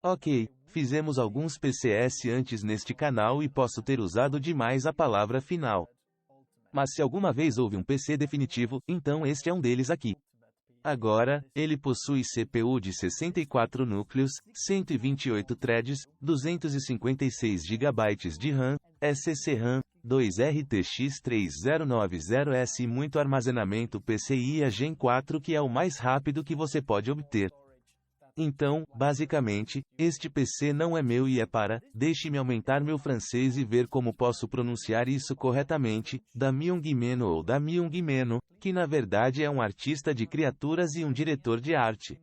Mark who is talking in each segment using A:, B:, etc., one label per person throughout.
A: Ok, fizemos alguns PCS antes neste canal e posso ter usado demais a palavra final. Mas se alguma vez houve um PC definitivo, então este é um deles aqui. Agora, ele possui CPU de 64 núcleos, 128 threads, 256 GB de RAM, SSD-RAM, 2 RTX 3090S e muito armazenamento PCIe Gen 4 que é o mais rápido que você pode obter. Então, basicamente, este PC não é meu e é para, deixe-me aumentar meu francês e ver como posso pronunciar isso corretamente, Damien Guillemeno ou Damien Guillemeno, que na verdade é um artista de criaturas e um diretor de arte.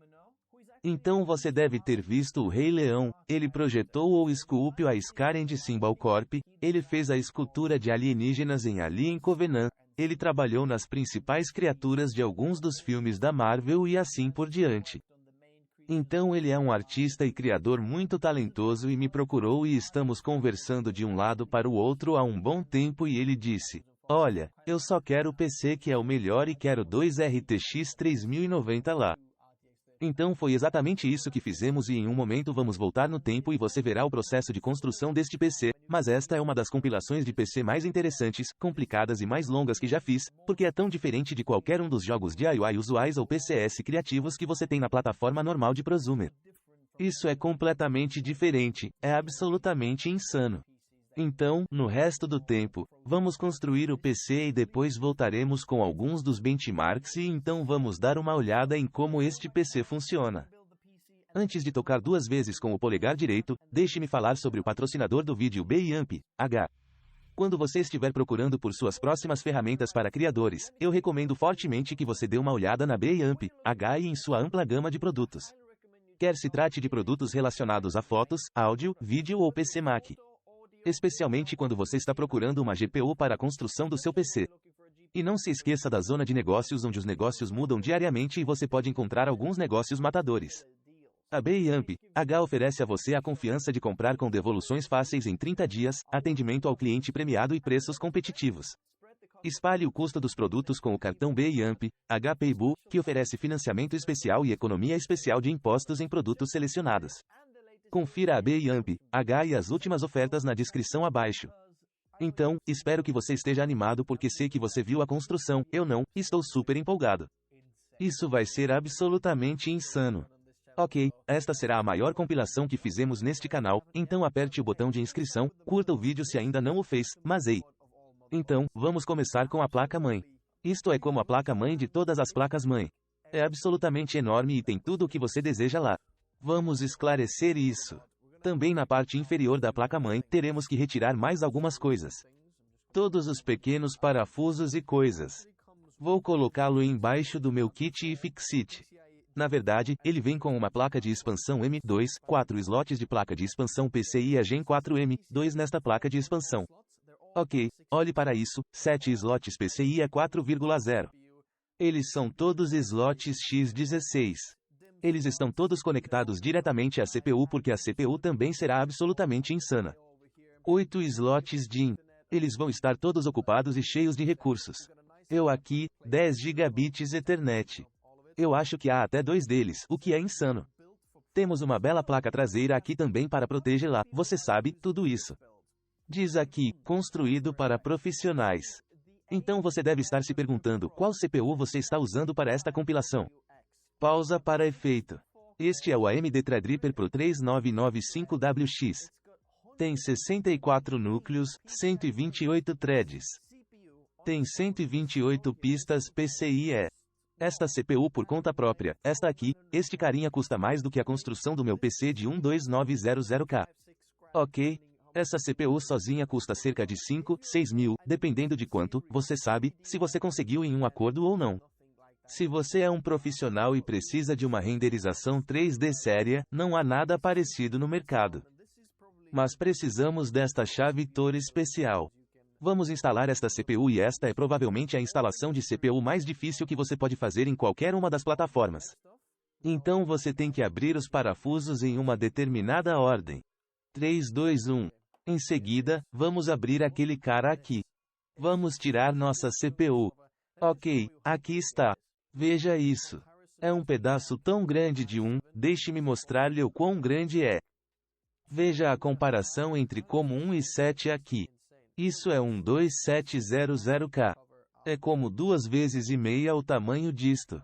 A: Então você deve ter visto o Rei Leão, ele projetou ou esculpiu a Scar de Symbol Corp, ele fez a escultura de alienígenas em Alien Covenant, ele trabalhou nas principais criaturas de alguns dos filmes da Marvel e assim por diante. Então ele é um artista e criador muito talentoso e me procurou e estamos conversando de um lado para o outro há um bom tempo e ele disse, olha, eu só quero o PC que é o melhor e quero 2 RTX 3090 lá. Então foi exatamente isso que fizemos e em um momento vamos voltar no tempo e você verá o processo de construção deste PC, mas esta é uma das compilações de PC mais interessantes, complicadas e mais longas que já fiz, porque é tão diferente de qualquer um dos jogos DIY usuais ou PCS criativos que você tem na plataforma normal de prosumer. Isso é completamente diferente, é absolutamente insano. Então, no resto do tempo, vamos construir o PC e depois voltaremos com alguns dos benchmarks e então vamos dar uma olhada em como este PC funciona. Antes de tocar duas vezes com o polegar direito, deixe-me falar sobre o patrocinador do vídeo BIAMP, H. Quando você estiver procurando por suas próximas ferramentas para criadores, eu recomendo fortemente que você dê uma olhada na BIAMP, H e em sua ampla gama de produtos. Quer se trate de produtos relacionados a fotos, áudio, vídeo ou PC Mac. Especialmente quando você está procurando uma GPU para a construção do seu PC. E não se esqueça da zona de negócios onde os negócios mudam diariamente e você pode encontrar alguns negócios matadores. A BIAMP H oferece a você a confiança de comprar com devoluções fáceis em 30 dias, atendimento ao cliente premiado e preços competitivos. Espalhe o custo dos produtos com o cartão BIAMP H Paybu, que oferece financiamento especial e economia especial de impostos em produtos selecionados. Confira a BIAMP H e as últimas ofertas na descrição abaixo. Então, espero que você esteja animado porque sei que você viu a construção, eu não, estou super empolgado. Isso vai ser absolutamente insano. Ok, esta será a maior compilação que fizemos neste canal, então aperte o botão de inscrição, curta o vídeo se ainda não o fez, mas ei. Então, vamos começar com a placa-mãe. Isto é como a placa-mãe de todas as placas-mãe. É absolutamente enorme e tem tudo o que você deseja lá. Vamos esclarecer isso. Também na parte inferior da placa-mãe, teremos que retirar mais algumas coisas. Todos os pequenos parafusos e coisas. Vou colocá-lo embaixo do meu kit e fix-it. Na verdade, ele vem com uma placa de expansão M2, 4 slots de placa de expansão PCIe Gen 4M, 2 nesta placa de expansão. Ok, olhe para isso, 7 slots PCIe 4,0. Eles são todos slots X16. Eles estão todos conectados diretamente à CPU porque a CPU também será absolutamente insana. 8 slots DIMM. Eles vão estar todos ocupados e cheios de recursos. Eu aqui, 10 gigabits Ethernet. Eu acho que há até 2 deles, o que é insano. Temos uma bela placa traseira aqui também para protegê-la, você sabe, tudo isso. Diz aqui, construído para profissionais. Então você deve estar se perguntando, qual CPU você está usando para esta compilação? Pausa para efeito. Este é o AMD Threadripper Pro 3995WX. Tem 64 núcleos, 128 threads. Tem 128 pistas PCIe. Esta CPU por conta própria, esta aqui, este carinha custa mais do que a construção do meu PC de 12900K. Ok? Essa CPU sozinha custa cerca de 5, 6 mil, dependendo de quanto, você sabe, se você conseguiu em um acordo ou não. Se você é um profissional e precisa de uma renderização 3D séria, não há nada parecido no mercado. Mas precisamos desta chave Tor especial. Vamos instalar esta CPU e esta é provavelmente a instalação de CPU mais difícil que você pode fazer em qualquer uma das plataformas. Então você tem que abrir os parafusos em uma determinada ordem. 3, 2, 1. Em seguida, vamos abrir aquele cara aqui. Vamos tirar nossa CPU. Ok, aqui está. Veja isso. É um pedaço tão grande de deixe-me mostrar-lhe o quão grande é. Veja a comparação entre como 1 e 7 aqui. Isso é 12700K. É como 2 vezes e meia o tamanho disto.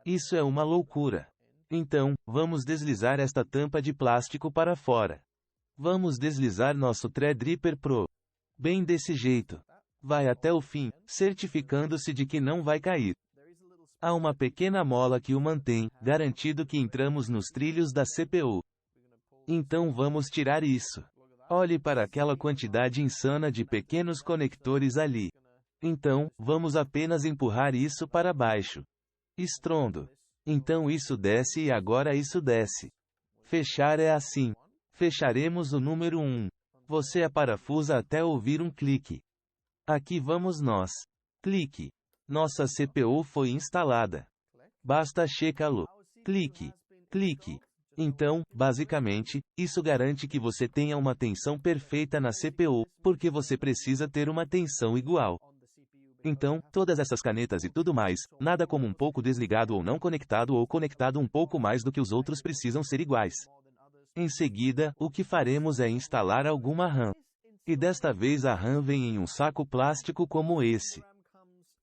A: Isso é uma loucura. Então, vamos deslizar esta tampa de plástico para fora. Vamos deslizar nosso Threadripper Pro. Bem desse jeito. Vai até o fim, certificando-se de que não vai cair. Há uma pequena mola que o mantém, garantido que entramos nos trilhos da CPU. Então vamos tirar isso. Olhe para aquela quantidade insana de pequenos conectores ali. Então, vamos apenas empurrar isso para baixo. Estrondo. Então isso desce e agora isso desce. Fechar é assim. Fecharemos o número 1. Você aparafusa até ouvir um clique. Aqui vamos nós. Clique. Nossa CPU foi instalada. Basta checá-lo. Clique. Clique. Então, basicamente, isso garante que você tenha uma tensão perfeita na CPU, porque você precisa ter uma tensão igual. Então, todas essas canetas e tudo mais, nada como um pouco desligado ou não conectado ou conectado um pouco mais do que os outros precisam ser iguais. Em seguida, o que faremos é instalar alguma RAM. E desta vez a RAM vem em um saco plástico como esse.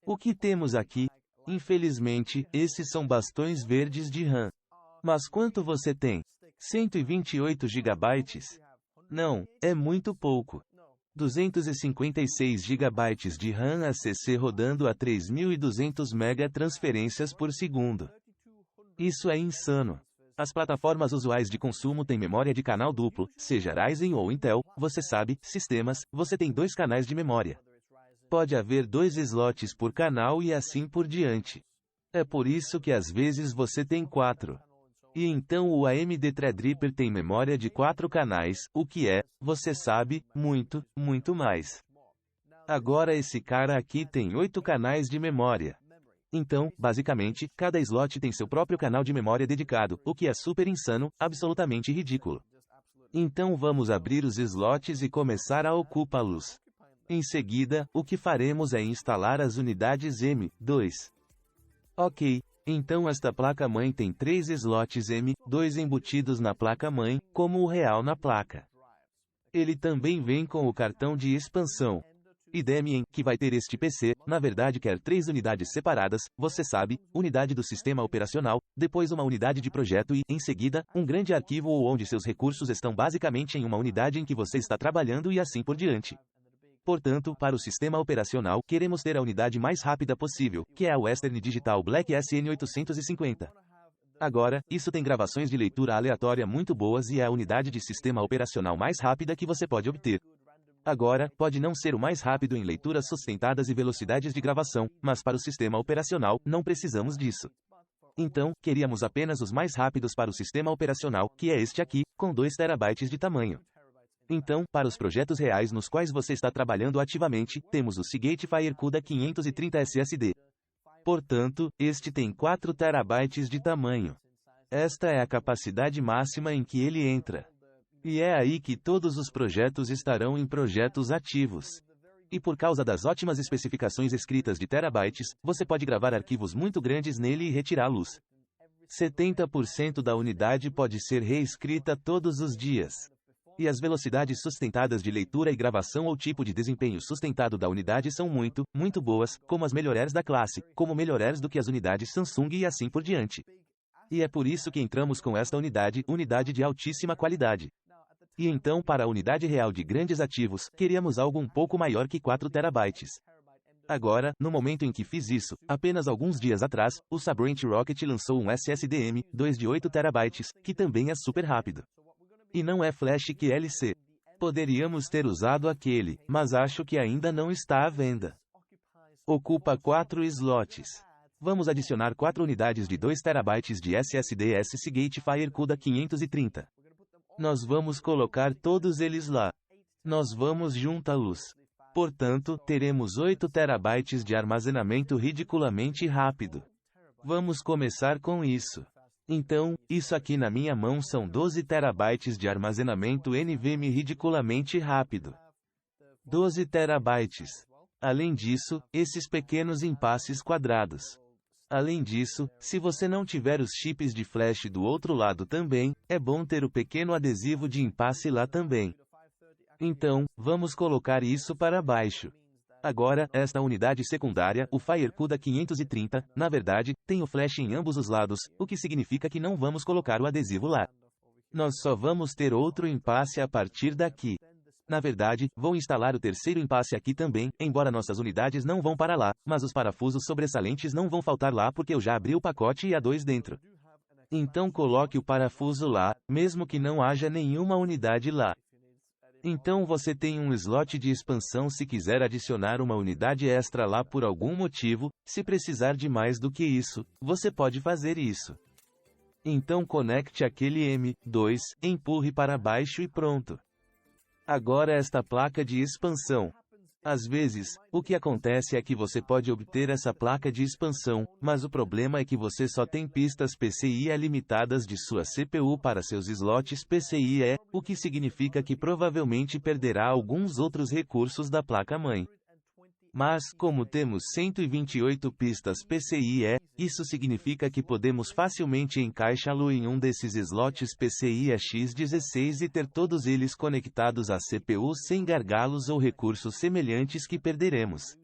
A: O que temos aqui? Infelizmente, esses são bastões verdes de RAM. Mas quanto você tem? 128 GB? Não, é muito pouco. 256 GB de RAM ACC rodando a 3.200 MB transferências por segundo. Isso é insano. As plataformas usuais de consumo têm memória de canal duplo, seja Ryzen ou Intel, você sabe, sistemas, você tem 2 canais de memória. Pode haver 2 slots por canal e assim por diante. É por isso que às vezes você tem 4. E então o AMD Threadripper tem memória de 4 canais, o que é, você sabe, muito, muito mais. Agora esse cara aqui tem 8 canais de memória. Então, basicamente, cada slot tem seu próprio canal de memória dedicado, o que é super insano, absolutamente ridículo. Então vamos abrir os slots e começar a ocupá-los. Em seguida, o que faremos é instalar as unidades M2. Ok. Então esta placa-mãe tem 3 slots M2 embutidos na placa-mãe, como o real na placa. Ele também vem com o cartão de expansão. E Debian, que vai ter este PC, na verdade quer 3 unidades separadas, você sabe, unidade do sistema operacional, depois uma unidade de projeto e, em seguida, um grande arquivo ou onde seus recursos estão basicamente em uma unidade em que você está trabalhando e assim por diante. Portanto, para o sistema operacional, queremos ter a unidade mais rápida possível, que é a Western Digital Black SN850. Agora, isso tem gravações de leitura aleatória muito boas e é a unidade de sistema operacional mais rápida que você pode obter. Agora, pode não ser o mais rápido em leituras sustentadas e velocidades de gravação, mas para o sistema operacional, não precisamos disso. Então, queríamos apenas os mais rápidos para o sistema operacional, que é este aqui, com 2 TB de tamanho. Então, para os projetos reais nos quais você está trabalhando ativamente, temos o Seagate FireCuda 530 SSD. Portanto, este tem 4 TB de tamanho. Esta é a capacidade máxima em que ele entra. E é aí que todos os projetos estarão em projetos ativos. E por causa das ótimas especificações escritas de terabytes, você pode gravar arquivos muito grandes nele e retirá-los. 70% da unidade pode ser reescrita todos os dias. E as velocidades sustentadas de leitura e gravação ou tipo de desempenho sustentado da unidade são muito, muito boas, como as melhores da classe, como melhores do que as unidades Samsung e assim por diante. E é por isso que entramos com esta unidade de altíssima qualidade. E então para a unidade real de grandes ativos, queríamos algo um pouco maior que 4 TB. Agora, no momento em que fiz isso, apenas alguns dias atrás, o Sabrent Rocket lançou um SSD M2 de 8 TB, que também é super rápido. E não é flash QLC. Poderíamos ter usado aquele, mas acho que ainda não está à venda. Ocupa 4 slots. Vamos adicionar 4 unidades de 2 TB de SSD Seagate FireCuda 530. Nós vamos colocar todos eles lá. Nós vamos juntá-los. Portanto, teremos 8 TB de armazenamento ridiculamente rápido. Vamos começar com isso. Então, isso aqui na minha mão são 12 TB de armazenamento NVMe ridiculamente rápido. 12 TB. Além disso, esses pequenos impasses quadrados. Além disso, se você não tiver os chips de flash do outro lado também, é bom ter o pequeno adesivo de impasse lá também. Então, vamos colocar isso para baixo. Agora, esta unidade secundária, o FireCuda 530, na verdade, tem o flash em ambos os lados, o que significa que não vamos colocar o adesivo lá. Nós só vamos ter outro impasse a partir daqui. Na verdade, vou instalar o terceiro impasse aqui também, embora nossas unidades não vão para lá, mas os parafusos sobressalentes não vão faltar lá porque eu já abri o pacote e há dois dentro. Então coloque o parafuso lá, mesmo que não haja nenhuma unidade lá. Então você tem um slot de expansão se quiser adicionar uma unidade extra lá por algum motivo, se precisar de mais do que isso, você pode fazer isso. Então conecte aquele M2, empurre para baixo e pronto. Agora esta placa de expansão. Às vezes, o que acontece é que você pode obter essa placa de expansão, mas o problema é que você só tem pistas PCIe limitadas de sua CPU para seus slots PCIe, o que significa que provavelmente perderá alguns outros recursos da placa-mãe. Mas, como temos 128 pistas PCIe, isso significa que podemos facilmente encaixá-lo em um desses slots PCIe X16 e ter todos eles conectados à CPU sem gargalos ou recursos semelhantes que perderemos.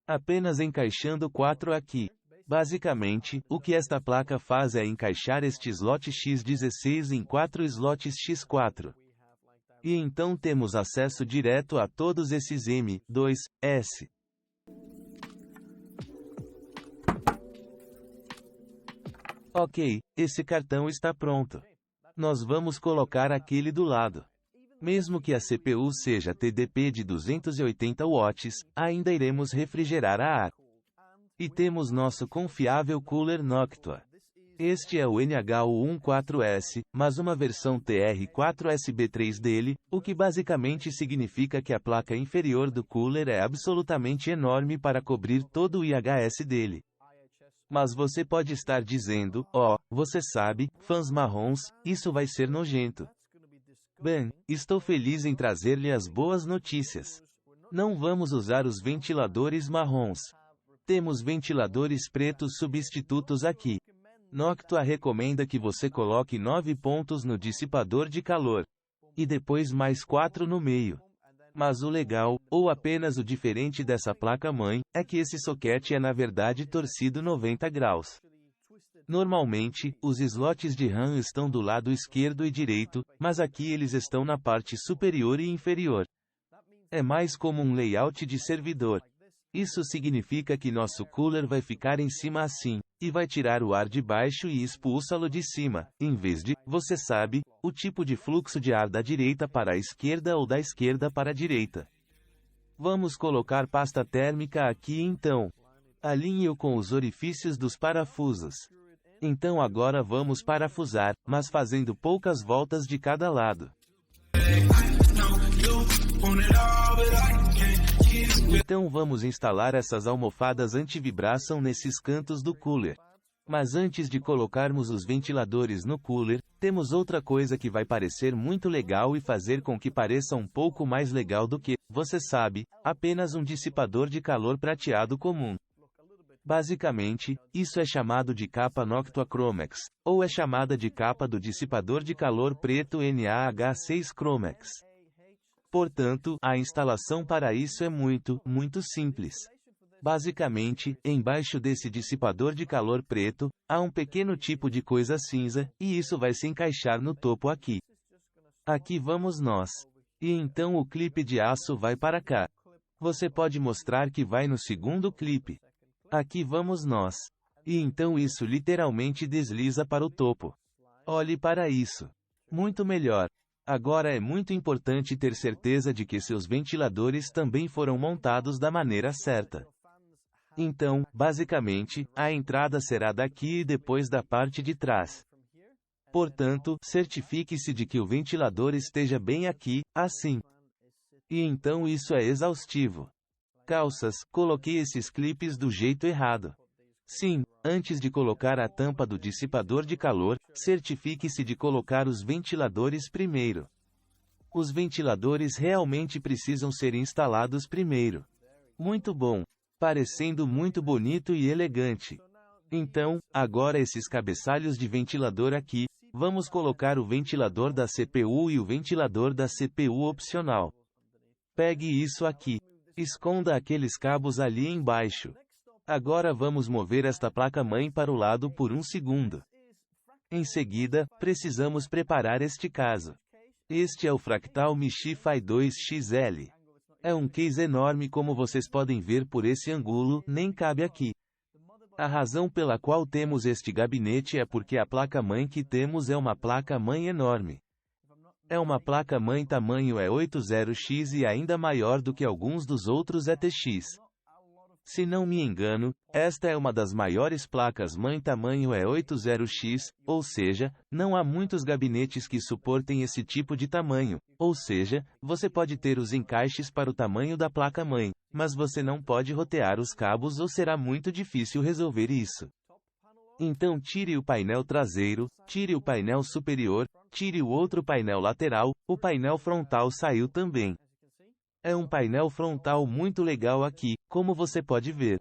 A: Apenas encaixando 4 aqui. Basicamente, o que esta placa faz é encaixar este slot X16 em 4 slots X4. E então temos acesso direto a todos esses M2S. Ok, esse cartão está pronto. Nós vamos colocar aquele do lado. Mesmo que a CPU seja TDP de 280 watts, ainda iremos refrigerar a ar. E temos nosso confiável cooler Noctua. Este é o NH-U14S, mas uma versão TR4SB3 dele, o que basicamente significa que a placa inferior do cooler é absolutamente enorme para cobrir todo o IHS dele. Mas você pode estar dizendo, você sabe, fãs marrons, isso vai ser nojento. Bem, estou feliz em trazer-lhe as boas notícias. Não vamos usar os ventiladores marrons. Temos ventiladores pretos substitutos aqui. Noctua recomenda que você coloque 9 pontos no dissipador de calor. E depois mais 4 no meio. Mas o legal, ou apenas o diferente dessa placa-mãe, é que esse soquete é na verdade torcido 90 graus. Normalmente, os slots de RAM estão do lado esquerdo e direito, mas aqui eles estão na parte superior e inferior. É mais como um layout de servidor. Isso significa que nosso cooler vai ficar em cima assim, e vai tirar o ar de baixo e expulsá-lo de cima, em vez de, você sabe, o tipo de fluxo de ar da direita para a esquerda ou da esquerda para a direita. Vamos colocar pasta térmica aqui então. Alinhe-o com os orifícios dos parafusos. Então agora vamos parafusar, mas fazendo poucas voltas de cada lado. Então vamos instalar essas almofadas anti-vibração nesses cantos do cooler. Mas antes de colocarmos os ventiladores no cooler, temos outra coisa que vai parecer muito legal e fazer com que pareça um pouco mais legal do que, você sabe, apenas um dissipador de calor prateado comum. Basicamente, isso é chamado de capa Noctua Chromex, ou é chamada de capa do dissipador de calor preto NaH6 Chromex. Portanto, a instalação para isso é muito simples. Basicamente, embaixo desse dissipador de calor preto, há um pequeno tipo de coisa cinza, e isso vai se encaixar no topo aqui. Aqui vamos nós. E então o clipe de aço vai para cá. Você pode mostrar que vai no segundo clipe. Aqui vamos nós. E então isso literalmente desliza para o topo. Olhe para isso. Muito melhor. Agora é muito importante ter certeza de que seus ventiladores também foram montados da maneira certa. Então, basicamente, a entrada será daqui e depois da parte de trás. Portanto, certifique-se de que o ventilador esteja bem aqui, assim. E então isso é exaustivo. Calças, coloquei esses clipes do jeito errado. Sim, antes de colocar a tampa do dissipador de calor, certifique-se de colocar os ventiladores primeiro. Os ventiladores realmente precisam ser instalados primeiro. Muito bom. Parecendo muito bonito e elegante. Então, agora esses cabeçalhos de ventilador aqui, vamos colocar o ventilador da CPU e o ventilador da CPU opcional. Pegue isso aqui. Esconda aqueles cabos ali embaixo. Agora vamos mover esta placa-mãe para o lado por um segundo. Em seguida, precisamos preparar este caso. Este é o Fractal Mishify 2XL. É um case enorme como vocês podem ver por esse ângulo, nem cabe aqui. A razão pela qual temos este gabinete é porque a placa-mãe que temos é uma placa-mãe enorme. É uma placa-mãe tamanho E80X e ainda maior do que alguns dos outros ETX. Se não me engano, esta é uma das maiores placas-mãe tamanho E80X, ou seja, não há muitos gabinetes que suportem esse tipo de tamanho, ou seja, você pode ter os encaixes para o tamanho da placa-mãe, mas você não pode rotear os cabos ou será muito difícil resolver isso. Então tire o painel traseiro, tire o painel superior, tire o outro painel lateral, o painel frontal saiu também. É um painel frontal muito legal aqui, como você pode ver.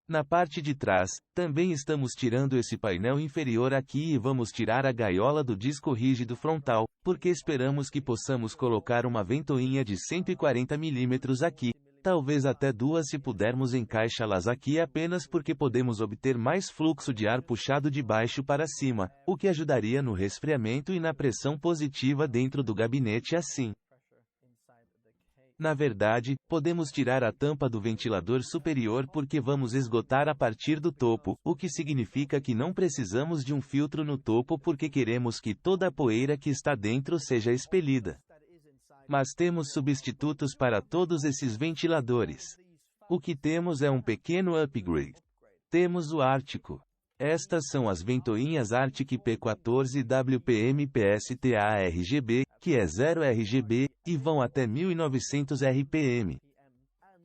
A: Na parte de trás, também estamos tirando esse painel inferior aqui e vamos tirar a gaiola do disco rígido frontal, porque esperamos que possamos colocar uma ventoinha de 140 mm aqui, talvez até duas se pudermos encaixá-las aqui apenas porque podemos obter mais fluxo de ar puxado de baixo para cima, o que ajudaria no resfriamento e na pressão positiva dentro do gabinete assim. Na verdade, podemos tirar a tampa do ventilador superior porque vamos esgotar a partir do topo, o que significa que não precisamos de um filtro no topo porque queremos que toda a poeira que está dentro seja expelida. Mas temos substitutos para todos esses ventiladores. O que temos é um pequeno upgrade. Temos o Ártico. Estas são as ventoinhas Arctic P14 WPM PSTA RGB, que é 0 RGB, e vão até 1900 RPM.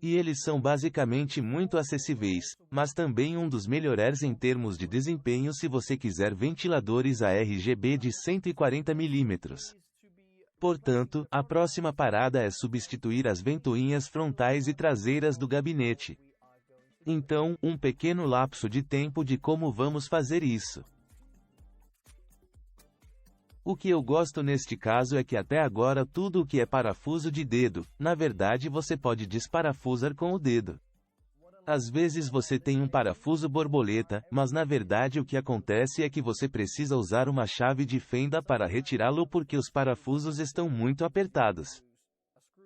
A: E eles são basicamente muito acessíveis, mas também um dos melhores em termos de desempenho se você quiser ventiladores a RGB de 140 mm. Portanto, a próxima parada é substituir as ventoinhas frontais e traseiras do gabinete. Então, um pequeno lapso de tempo de como vamos fazer isso. O que eu gosto neste caso é que até agora tudo o que é parafuso de dedo, na verdade você pode desparafusar com o dedo. Às vezes você tem um parafuso borboleta, mas na verdade o que acontece é que você precisa usar uma chave de fenda para retirá-lo porque os parafusos estão muito apertados.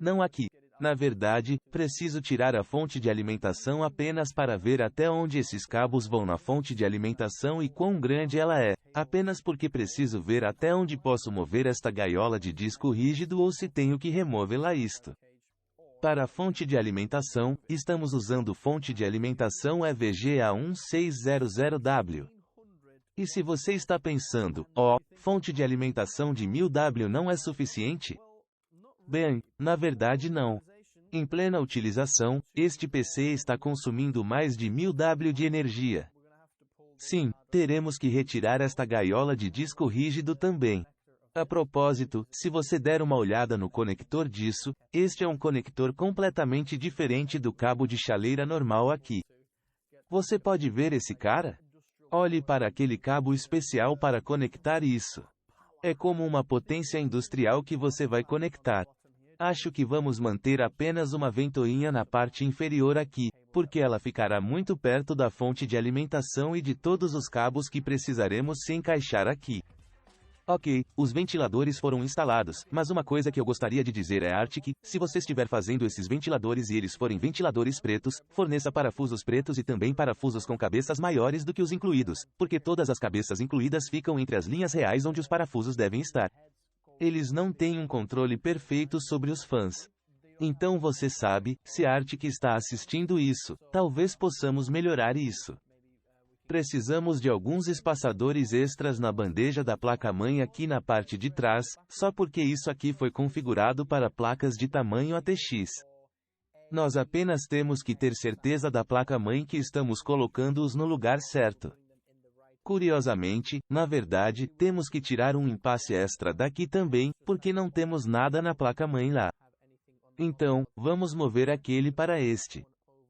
A: Não aqui. Na verdade, preciso tirar a fonte de alimentação apenas para ver até onde esses cabos vão na fonte de alimentação e quão grande ela é, apenas porque preciso ver até onde posso mover esta gaiola de disco rígido ou se tenho que removê-la isto. Para a fonte de alimentação, estamos usando fonte de alimentação EVGA1600W. E se você está pensando, fonte de alimentação de 1000W não é suficiente? Bem, na verdade não. Em plena utilização, este PC está consumindo mais de 1000W de energia. Sim, teremos que retirar esta gaiola de disco rígido também. A propósito, se você der uma olhada no conector disso, este é um conector completamente diferente do cabo de chaleira normal aqui. Você pode ver esse cara? Olhe para aquele cabo especial para conectar isso. É como uma potência industrial que você vai conectar. Acho que vamos manter apenas uma ventoinha na parte inferior aqui, porque ela ficará muito perto da fonte de alimentação e de todos os cabos que precisaremos se encaixar aqui. Ok, os ventiladores foram instalados, mas uma coisa que eu gostaria de dizer é Arctic, se você estiver fazendo esses ventiladores e eles forem ventiladores pretos, forneça parafusos pretos e também parafusos com cabeças maiores do que os incluídos, porque todas as cabeças incluídas ficam entre as linhas reais onde os parafusos devem estar. Eles não têm um controle perfeito sobre os fãs. Então você sabe, se a Arctic está assistindo isso, talvez possamos melhorar isso. Precisamos de alguns espaçadores extras na bandeja da placa-mãe aqui na parte de trás, só porque isso aqui foi configurado para placas de tamanho ATX. Nós apenas temos que ter certeza da placa-mãe que estamos colocando-os no lugar certo. Curiosamente, na verdade, temos que tirar um impasse extra daqui também, porque não temos nada na placa-mãe lá. Então, vamos mover aquele para este.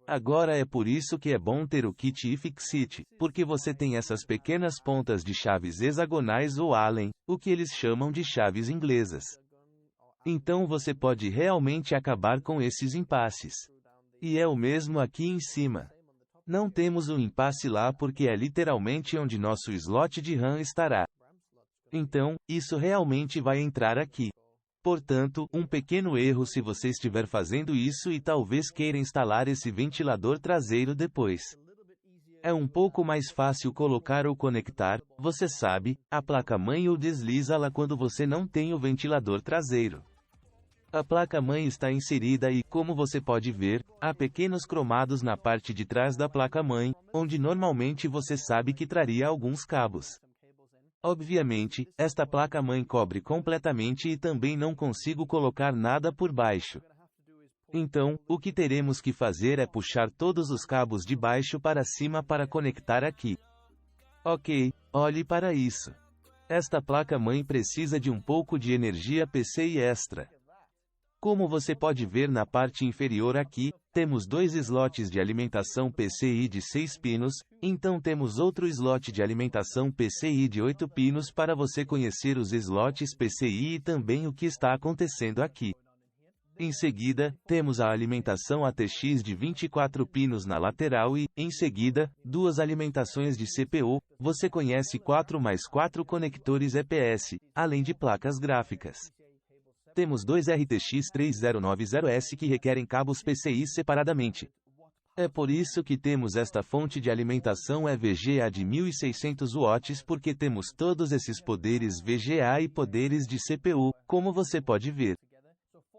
A: Agora é por isso que é bom ter o kit iFixit, porque você tem essas pequenas pontas de chaves hexagonais ou Allen, o que eles chamam de chaves inglesas. Então você pode realmente acabar com esses impasses. E é o mesmo aqui em cima. Não temos um impasse lá porque é literalmente onde nosso slot de RAM estará. Então, isso realmente vai entrar aqui. Portanto, um pequeno erro se você estiver fazendo isso e talvez queira instalar esse ventilador traseiro depois. É um pouco mais fácil colocar ou conectar, você sabe, a placa-mãe ou desliza-la quando você não tem o ventilador traseiro. A placa-mãe está inserida e, como você pode ver, há pequenos cromados na parte de trás da placa-mãe, onde normalmente você sabe que traria alguns cabos. Obviamente, esta placa-mãe cobre completamente e também não consigo colocar nada por baixo. Então, o que teremos que fazer é puxar todos os cabos de baixo para cima para conectar aqui. Ok, olhe para isso. Esta placa-mãe precisa de um pouco de energia PCI extra. Como você pode ver na parte inferior aqui, temos dois slots de alimentação PCI de 6 pinos, então temos outro slot de alimentação PCI de 8 pinos para você conhecer os slots PCI e também o que está acontecendo aqui. Em seguida, temos a alimentação ATX de 24 pinos na lateral e, em seguida, duas alimentações de CPU, você conhece 4 mais 4 conectores EPS, além de placas gráficas. Temos dois RTX 3090S que requerem cabos PCI separadamente. É por isso que temos esta fonte de alimentação VGA de 1600 watts porque temos todos esses poderes VGA e poderes de CPU, como você pode ver.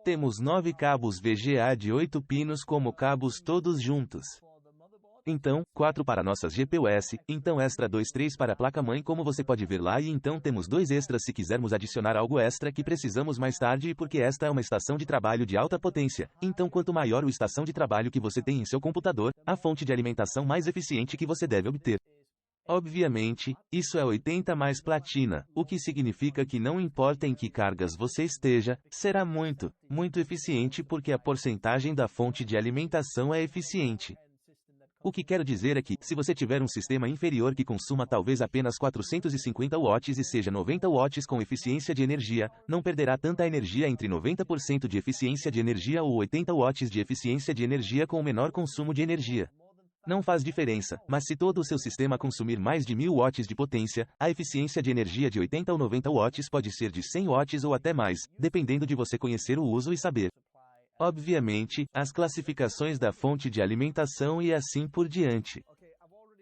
A: Temos 9 cabos VGA de 8 pinos como cabos todos juntos. Então, 4 para nossas GPUs, então extra 3 para a placa-mãe como você pode ver lá e então temos 2 extras se quisermos adicionar algo extra que precisamos mais tarde porque esta é uma estação de trabalho de alta potência, então quanto maior a estação de trabalho que você tem em seu computador, a fonte de alimentação mais eficiente que você deve obter. Obviamente, isso é 80 mais platina, o que significa que não importa em que cargas você esteja, será muito eficiente porque a porcentagem da fonte de alimentação é eficiente. O que quero dizer é que, se você tiver um sistema inferior que consuma talvez apenas 450 watts e seja 90 watts com eficiência de energia, não perderá tanta energia entre 90% de eficiência de energia ou 80 watts de eficiência de energia com o menor consumo de energia. Não faz diferença, mas se todo o seu sistema consumir mais de 1000 watts de potência, a eficiência de energia de 80 ou 90 watts pode ser de 100 watts ou até mais, dependendo de você conhecer o uso e saber. Obviamente, as classificações da fonte de alimentação e assim por diante.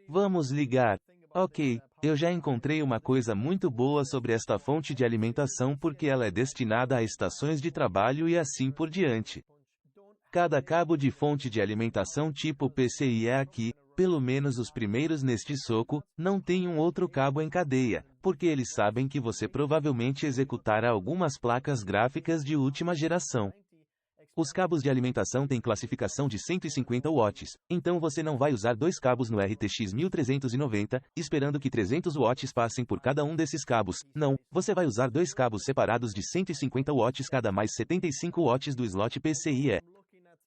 A: Vamos ligar. Ok, eu já encontrei uma coisa muito boa sobre esta fonte de alimentação porque ela é destinada a estações de trabalho e assim por diante. Cada cabo de fonte de alimentação tipo PCI é aqui, pelo menos os primeiros neste soco, não tem um outro cabo em cadeia, porque eles sabem que você provavelmente executará algumas placas gráficas de última geração. Os cabos de alimentação têm classificação de 150 watts, então você não vai usar dois cabos no RTX 1390, esperando que 300 watts passem por cada um desses cabos. Não, você vai usar dois cabos separados de 150 watts cada mais 75 watts do slot PCIe.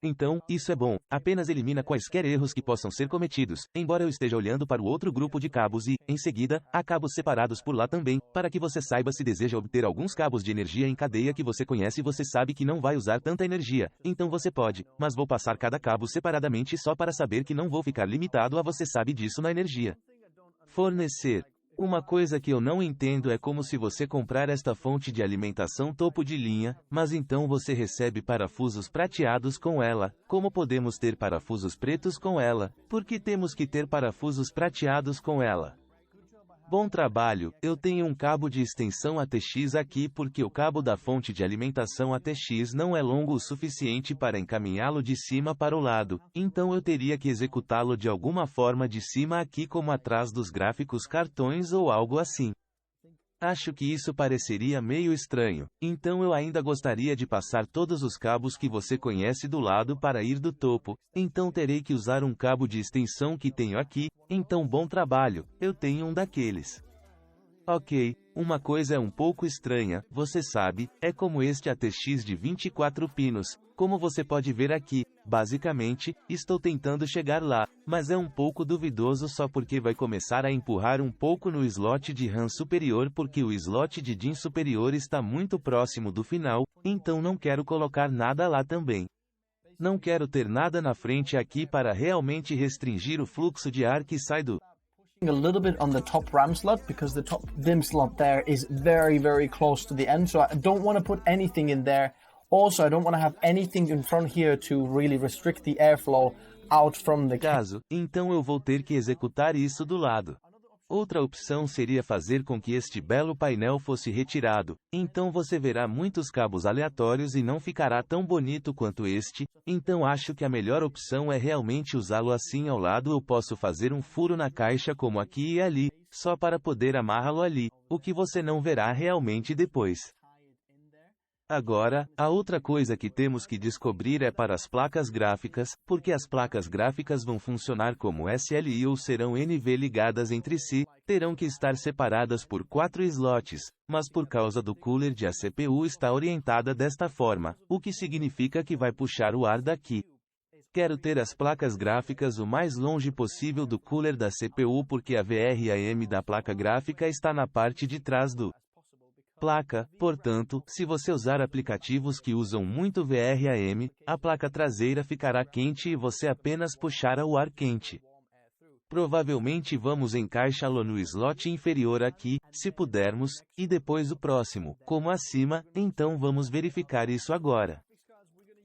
A: Então, isso é bom, apenas elimina quaisquer erros que possam ser cometidos, embora eu esteja olhando para o outro grupo de cabos e, em seguida, há cabos separados por lá também, para que você saiba se deseja obter alguns cabos de energia em cadeia que você conhece e você sabe que não vai usar tanta energia, então você pode, mas vou passar cada cabo separadamente só para saber que não vou ficar limitado a você sabe disso na energia. Fornecer. Uma coisa que eu não entendo é como se você comprar esta fonte de alimentação topo de linha, mas então você recebe parafusos prateados com ela. Como podemos ter parafusos pretos com ela? Por que temos que ter parafusos prateados com ela? Bom trabalho, eu tenho um cabo de extensão ATX aqui porque o cabo da fonte de alimentação ATX não é longo o suficiente para encaminhá-lo de cima para o lado, então eu teria que executá-lo de alguma forma de cima aqui como atrás dos gráficos cartões ou algo assim. Acho que isso pareceria meio estranho, então eu ainda gostaria de passar todos os cabos que você conhece do lado para ir do topo, então terei que usar um cabo de extensão que tenho aqui, então bom trabalho, eu tenho um daqueles. Ok, uma coisa é um pouco estranha, você sabe, é como este ATX de 24 pinos, como você pode ver aqui, basicamente, estou tentando chegar lá, mas é um pouco duvidoso só porque vai começar a empurrar um pouco no slot de RAM superior porque o slot de DIMM superior está muito próximo do final, então não quero colocar nada lá também. Não quero ter nada na frente aqui para realmente restringir o fluxo de ar que sai do
B: A little bit on the top RAM slot because the top DIMM slot there is very close to the end, so I don't want to put anything in there. Also, I don't want to have anything in front here to really restrict the airflow out from the
A: caso, então eu vou ter que executar isso do lado. Outra opção seria fazer com que este belo painel fosse retirado, então você verá muitos cabos aleatórios e não ficará tão bonito quanto este, então acho que a melhor opção é realmente usá-lo assim ao lado. Eu posso fazer um furo na caixa como aqui e ali, só para poder amarrá-lo ali, o que você não verá realmente depois. Agora, a outra coisa que temos que descobrir é para as placas gráficas, porque as placas gráficas vão funcionar como SLI ou serão NV ligadas entre si, terão que estar separadas por 4 slots, mas por causa do cooler de a CPU está orientada desta forma, o que significa que vai puxar o ar daqui. Quero ter as placas gráficas o mais longe possível do cooler da CPU porque a VRAM da placa gráfica está na parte de trás do placa, portanto, se você usar aplicativos que usam muito VRAM, a placa traseira ficará quente e você apenas puxará o ar quente. Provavelmente vamos encaixá-lo no slot inferior aqui, se pudermos, e depois o próximo, como acima, então vamos verificar isso agora.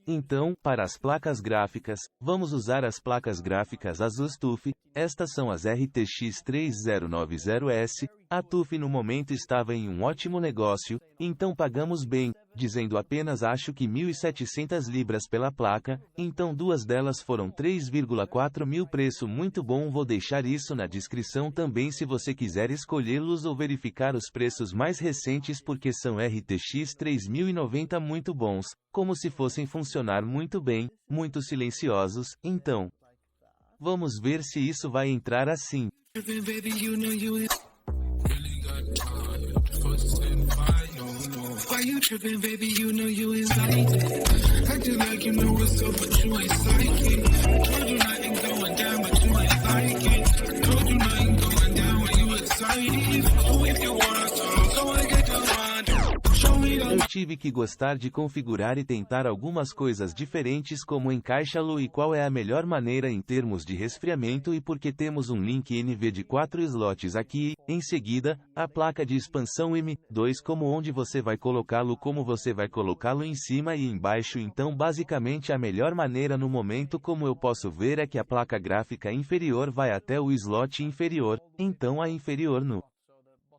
A: Então, para as placas gráficas, vamos usar as placas gráficas Asus TUF, estas são as RTX 3090S, a TUF no momento estava em um ótimo negócio, então pagamos bem, dizendo apenas acho que 1.700 libras pela placa, então duas delas foram 3,4 mil, preço muito bom. Vou deixar isso na descrição também se você quiser escolhê-los ou verificar os preços mais recentes porque são RTX 3090 muito bons, como se fossem funcionar muito bem, muito silenciosos, então. Vamos ver se isso vai entrar assim. Why you tripping, baby? You know you excited. Acting like you know what's up, but you ain't psychic. Told you nothing going down, but you ain't like it. Told you nothing going down when you excited. So if you wanna talk, go and get your mind. Eu tive que gostar de configurar e tentar algumas coisas diferentes como encaixá-lo e qual é a melhor maneira em termos de resfriamento e porque temos um link NV de 4 slots aqui, em seguida, a placa de expansão M2 como onde você vai colocá-lo como você vai colocá-lo em cima e embaixo, então basicamente a melhor maneira no momento como eu posso ver é que a placa gráfica inferior vai até o slot inferior, então a inferior no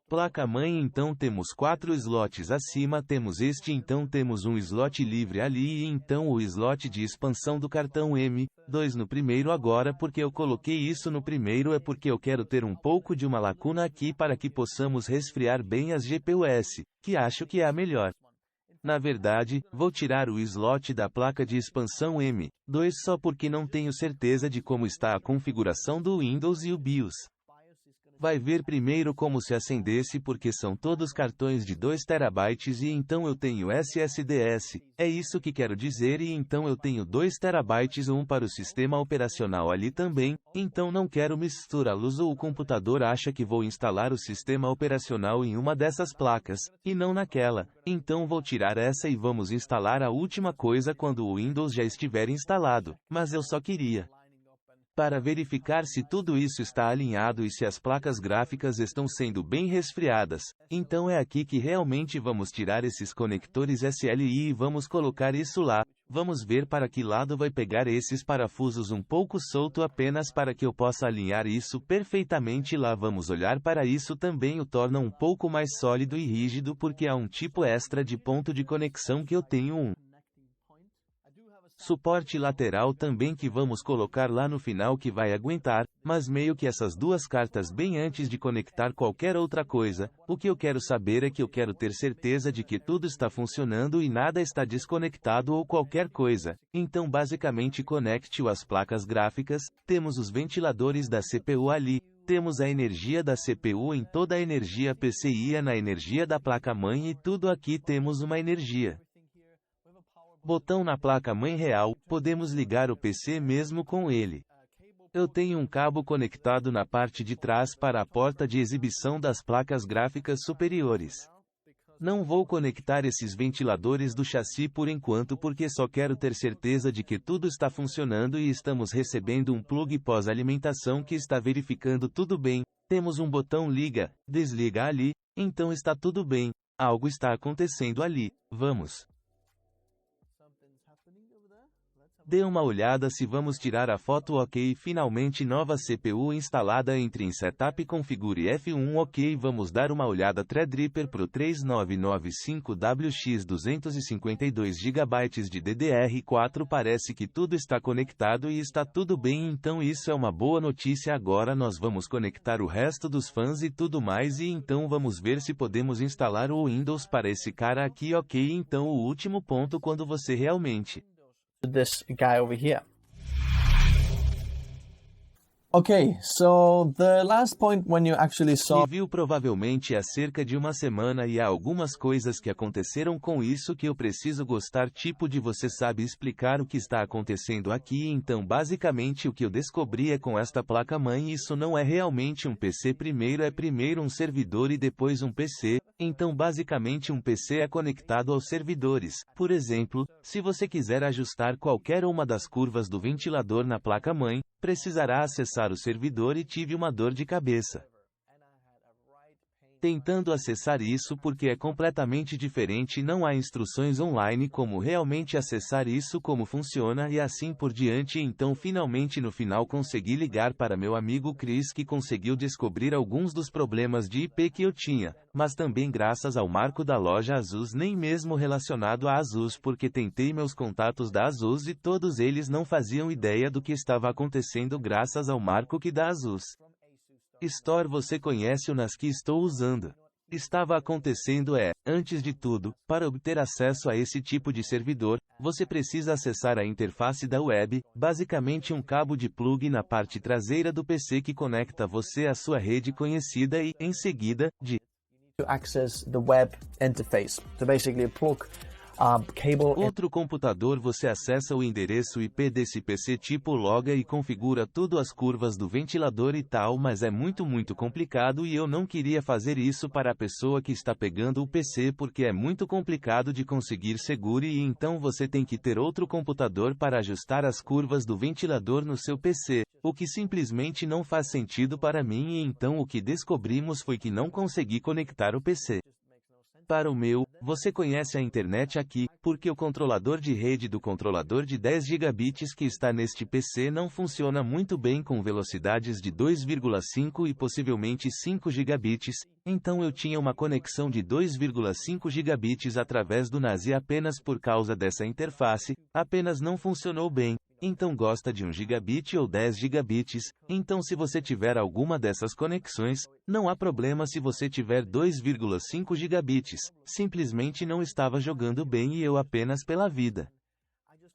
A: placa-mãe, então temos 4 slots acima, temos este, então temos um slot livre ali e então o slot de expansão do cartão M2 no primeiro. Agora porque eu coloquei isso no primeiro é porque eu quero ter um pouco de uma lacuna aqui para que possamos resfriar bem as GPUs, que acho que é a melhor. Na verdade, vou tirar o slot da placa de expansão M2 só porque não tenho certeza de como está a configuração do Windows e o BIOS. Vai ver primeiro como se acendesse porque são todos cartões de 2 TB e então eu tenho SSDs, é isso que quero dizer, e então eu tenho 2 TB, um para o sistema operacional ali também, então não quero misturá-los ou o computador acha que vou instalar o sistema operacional em uma dessas placas, e não naquela, então vou tirar essa e vamos instalar a última coisa quando o Windows já estiver instalado, mas eu só queria para verificar se tudo isso está alinhado e se as placas gráficas estão sendo bem resfriadas. Então é aqui que realmente vamos tirar esses conectores SLI e vamos colocar isso lá. Vamos ver para que lado vai pegar esses parafusos um pouco solto apenas para que eu possa alinhar isso perfeitamente lá. Vamos olhar para isso também, o torna um pouco mais sólido e rígido porque há um tipo extra de ponto de conexão que eu tenho Suporte lateral também que vamos colocar lá no final que vai aguentar, mas meio que essas duas cartas bem antes de conectar qualquer outra coisa, o que eu quero saber é que eu quero ter certeza de que tudo está funcionando e nada está desconectado ou qualquer coisa. Então basicamente conecte-o às placas gráficas, temos os ventiladores da CPU ali, temos a energia da CPU em toda a energia PCIe na energia da placa-mãe e tudo aqui temos uma energia. Botão na placa-mãe real, podemos ligar o PC mesmo com ele. Eu tenho um cabo conectado na parte de trás para a porta de exibição das placas gráficas superiores. Não vou conectar esses ventiladores do chassi por enquanto porque só quero ter certeza de que tudo está funcionando e estamos recebendo um plug pós-alimentação que está verificando tudo bem. Temos um botão liga, desliga ali, então está tudo bem. Algo está acontecendo ali, vamos. Dê uma olhada se vamos tirar a foto ok. Finalmente nova CPU instalada. Entre em Setup e configure F1 ok. Vamos dar uma olhada. Threadripper Pro 3995WX 252GB de DDR4. Parece que tudo está conectado e está tudo bem, então isso é uma boa notícia. Agora nós vamos conectar o resto dos fãs e tudo mais e então vamos ver se podemos instalar o Windows para esse cara aqui ok. Então o último ponto quando você realmente
B: this guy over here. Okay, so the last point when you actually saw...
A: Me viu provavelmente há cerca de uma semana e há algumas coisas que aconteceram com isso que eu preciso gostar tipo de você sabe explicar o que está acontecendo aqui. Então basicamente o que eu descobri é com esta placa-mãe isso não é realmente um PC, primeiro é um servidor e depois um PC. Então basicamente um PC é conectado aos servidores. Por exemplo, se você quiser ajustar qualquer uma das curvas do ventilador na placa-mãe, precisará acessar o servidor e tive uma dor de cabeça tentando acessar isso porque é completamente diferente, não há instruções online como realmente acessar isso, como funciona e assim por diante. Então finalmente no final consegui ligar para meu amigo Chris que conseguiu descobrir alguns dos problemas de IP que eu tinha, mas também graças ao Marco da loja Asus, nem mesmo relacionado a Asus porque tentei meus contatos da Asus e todos eles não faziam ideia do que estava acontecendo graças ao Marco que da Asus Store você conhece o NAS que estou usando. Estava acontecendo antes de tudo, para obter acesso a esse tipo de servidor, você precisa acessar a interface da web, basicamente um cabo de plug na parte traseira do PC que conecta você à sua rede conhecida e, em seguida,
B: to access the web interface. So basically a plug cable.
A: Outro computador você acessa o endereço IP desse PC tipo loga e configura tudo as curvas do ventilador e tal, mas é muito complicado e eu não queria fazer isso para a pessoa que está pegando o PC porque é muito complicado de conseguir seguro e então você tem que ter outro computador para ajustar as curvas do ventilador no seu PC, o que simplesmente não faz sentido para mim e então o que descobrimos foi que não consegui conectar o PC. Para o meu, você conhece a internet aqui, porque o controlador de rede do controlador de 10 gigabits que está neste PC não funciona muito bem com velocidades de 2,5 e possivelmente 5 gigabits, então eu tinha uma conexão de 2,5 gigabits através do NAS e apenas por causa dessa interface, apenas não funcionou bem. Então gosta de 1 gigabit ou 10 gigabits, então se você tiver alguma dessas conexões, não há problema se você tiver 2,5 gigabits, simplesmente não estava jogando bem e eu apenas pela vida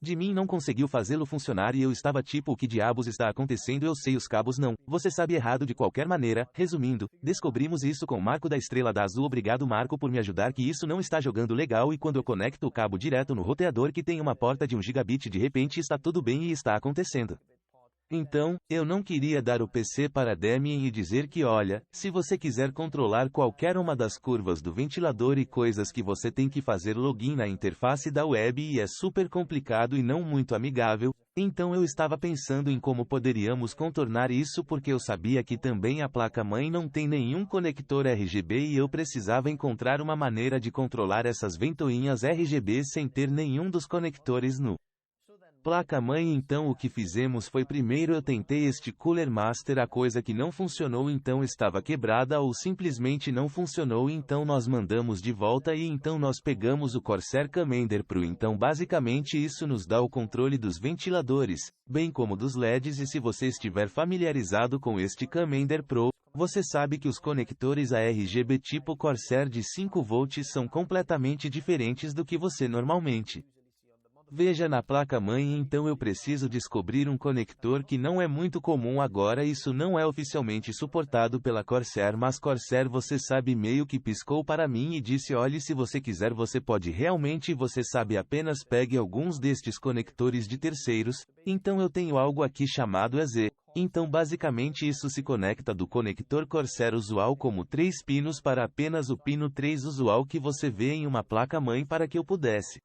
A: de mim não conseguiu fazê-lo funcionar e eu estava tipo o que diabos está acontecendo, eu sei os cabos não, você sabe errado de qualquer maneira. Resumindo, descobrimos isso com o Marco da Estrela da Azul. Obrigado Marco por me ajudar que isso não está jogando legal e quando eu conecto o cabo direto no roteador que tem uma porta de 1 gigabit de repente está tudo bem e está acontecendo. Então, eu não queria dar o PC para Damien e dizer que olha, se você quiser controlar qualquer uma das curvas do ventilador e coisas que você tem que fazer login na interface da web e é super complicado e não muito amigável, então eu estava pensando em como poderíamos contornar isso porque eu sabia que também a placa-mãe não tem nenhum conector RGB e eu precisava encontrar uma maneira de controlar essas ventoinhas RGB sem ter nenhum dos conectores no Placa-mãe. Então o que fizemos foi, primeiro eu tentei este Cooler Master, a coisa que não funcionou, então estava quebrada ou simplesmente não funcionou, então nós mandamos de volta e então nós pegamos o Corsair Commander Pro. Então basicamente isso nos dá o controle dos ventiladores, bem como dos LEDs, e se você estiver familiarizado com este Commander Pro, você sabe que os conectores ARGB tipo Corsair de 5 volts são completamente diferentes do que você normalmente veja na placa-mãe. Então eu preciso descobrir um conector que não é muito comum agora. Isso não é oficialmente suportado pela Corsair, mas Corsair, você sabe, meio que piscou para mim e disse: olhe, se você quiser você pode realmente, você sabe, apenas pegue alguns destes conectores de terceiros. Então eu tenho algo aqui chamado EZ. Então basicamente isso se conecta do conector Corsair usual como 3 pinos para apenas o pino 3 usual que você vê em uma placa-mãe para que eu pudesse.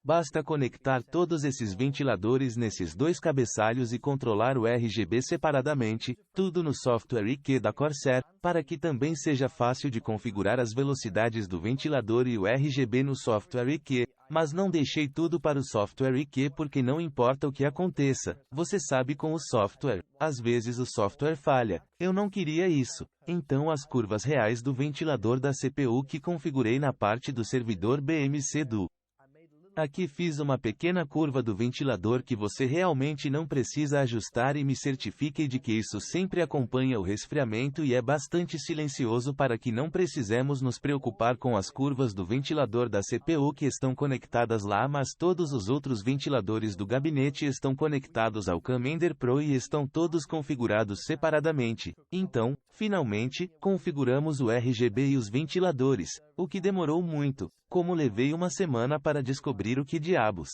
A: Basta conectar todos esses ventiladores nesses 2 cabeçalhos e controlar o RGB separadamente, tudo no software IQ da Corsair, para que também seja fácil de configurar as velocidades do ventilador e o RGB no software IQ. Mas não deixei tudo para o software IQ porque não importa o que aconteça, você sabe, com o software, às vezes o software falha. Eu não queria isso. Então as curvas reais do ventilador da CPU que configurei na parte do servidor BMC do aqui fiz uma pequena curva do ventilador que você realmente não precisa ajustar e me certifique de que isso sempre acompanha o resfriamento e é bastante silencioso para que não precisemos nos preocupar com as curvas do ventilador da CPU que estão conectadas lá, mas todos os outros ventiladores do gabinete estão conectados ao Commander Pro e estão todos configurados separadamente. Então, finalmente, configuramos o RGB e os ventiladores, o que demorou muito, como levei uma semana para descobrir o que diabos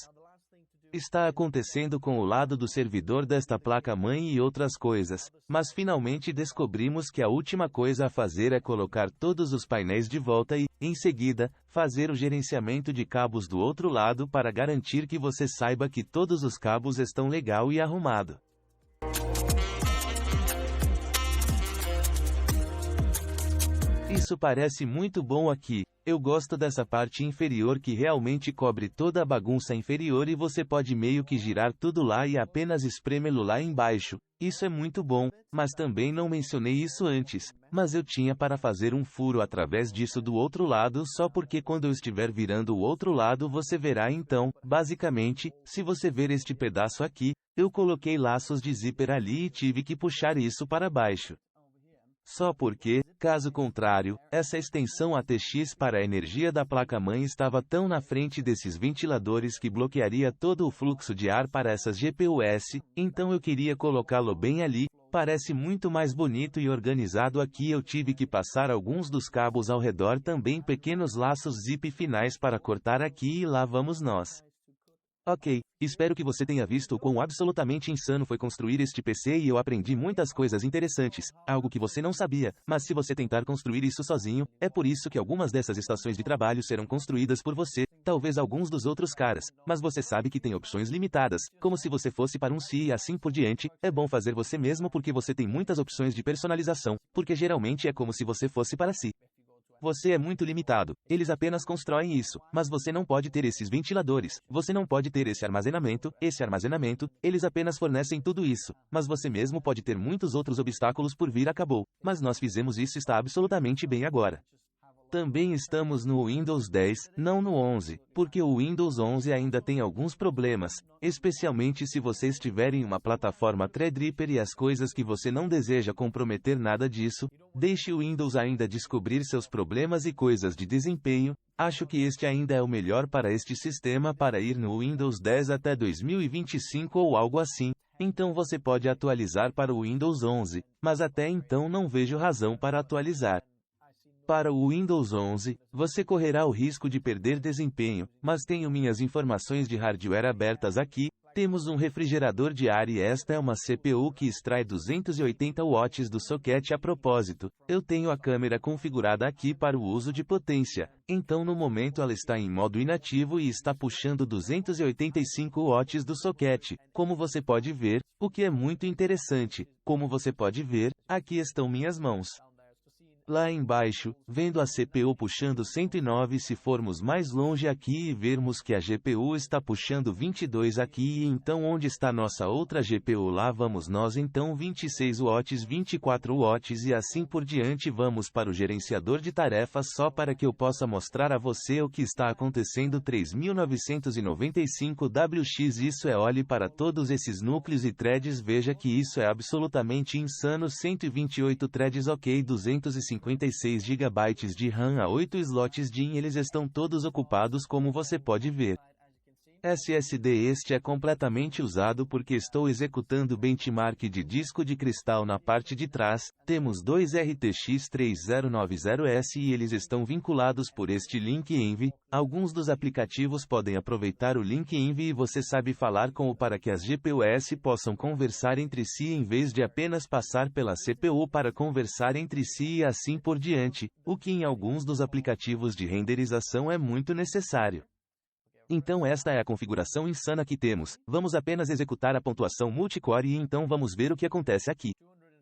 A: está acontecendo com o lado do servidor desta placa-mãe e outras coisas, mas finalmente descobrimos que a última coisa a fazer é colocar todos os painéis de volta e, em seguida, fazer o gerenciamento de cabos do outro lado para garantir que você saiba que todos os cabos estão legal e arrumado. Isso parece muito bom aqui. Eu gosto dessa parte inferior que realmente cobre toda a bagunça inferior e você pode meio que girar tudo lá e apenas espremê-lo lá embaixo. Isso é muito bom, mas também não mencionei isso antes, mas eu tinha para fazer um furo através disso do outro lado só porque quando eu estiver virando o outro lado você verá. Então, basicamente, se você ver este pedaço aqui, eu coloquei laços de zíper ali e tive que puxar isso para baixo. Só porque, caso contrário, essa extensão ATX para a energia da placa-mãe estava tão na frente desses ventiladores que bloquearia todo o fluxo de ar para essas GPUs, então eu queria colocá-lo bem ali. Parece muito mais bonito e organizado aqui. Eu tive que passar alguns dos cabos ao redor, também pequenos laços zip finais para cortar aqui e lá vamos nós. Ok, espero que você tenha visto o quão absolutamente insano foi construir este PC e eu aprendi muitas coisas interessantes, algo que você não sabia, mas se você tentar construir isso sozinho, é por isso que algumas dessas estações de trabalho serão construídas por você, talvez alguns dos outros caras, mas você sabe que tem opções limitadas, como se você fosse para um SI e assim por diante. É bom fazer você mesmo porque você tem muitas opções de personalização, porque geralmente é como se você fosse para SI. Você é muito limitado. Eles apenas constroem isso, mas você não pode ter esses ventiladores, você não pode ter esse armazenamento, eles apenas fornecem tudo isso, mas você mesmo pode ter muitos outros obstáculos por vir. Acabou, mas nós fizemos isso, está absolutamente bem agora. Também estamos no Windows 10, não no 11, porque o Windows 11 ainda tem alguns problemas, especialmente se você estiver em uma plataforma Threadripper e as coisas que você não deseja comprometer nada disso. Deixe o Windows ainda descobrir seus problemas e coisas de desempenho. Acho que este ainda é o melhor para este sistema para ir no Windows 10 até 2025 ou algo assim. Então você pode atualizar para o Windows 11, mas até então não vejo razão para atualizar. Para o Windows 11, você correrá o risco de perder desempenho, mas tenho minhas informações de hardware abertas aqui. Temos um refrigerador de ar e esta é uma CPU que extrai 280 watts do socket. A propósito, eu tenho a câmera configurada aqui para o uso de potência, então no momento ela está em modo inativo e está puxando 285 watts do socket, como você pode ver, o que é muito interessante. Como você pode ver, aqui estão minhas mãos. Lá embaixo, vendo a CPU puxando 109 se formos mais longe aqui e vermos que a GPU está puxando 22 aqui e então onde está nossa outra GPU lá vamos nós então 26 watts 24 watts e assim por diante vamos para o gerenciador de tarefas só para que eu possa mostrar a você o que está acontecendo 3995 WX isso olhe para todos esses núcleos e threads veja que isso é absolutamente insano 128 threads ok 256 GB de RAM a 8 slots DIMM eles estão todos ocupados como você pode ver. SSD este é completamente usado porque estou executando benchmark de disco de cristal na parte de trás, temos dois RTX 3090S e eles estão vinculados por este link env, alguns dos aplicativos podem aproveitar o link env e você sabe falar com o para que as GPUs possam conversar entre si em vez de apenas passar pela CPU para conversar entre si e assim por diante, o que em alguns dos aplicativos de renderização é muito necessário. Então esta é a configuração insana que temos, vamos apenas executar a pontuação multicore e então vamos ver o que acontece aqui.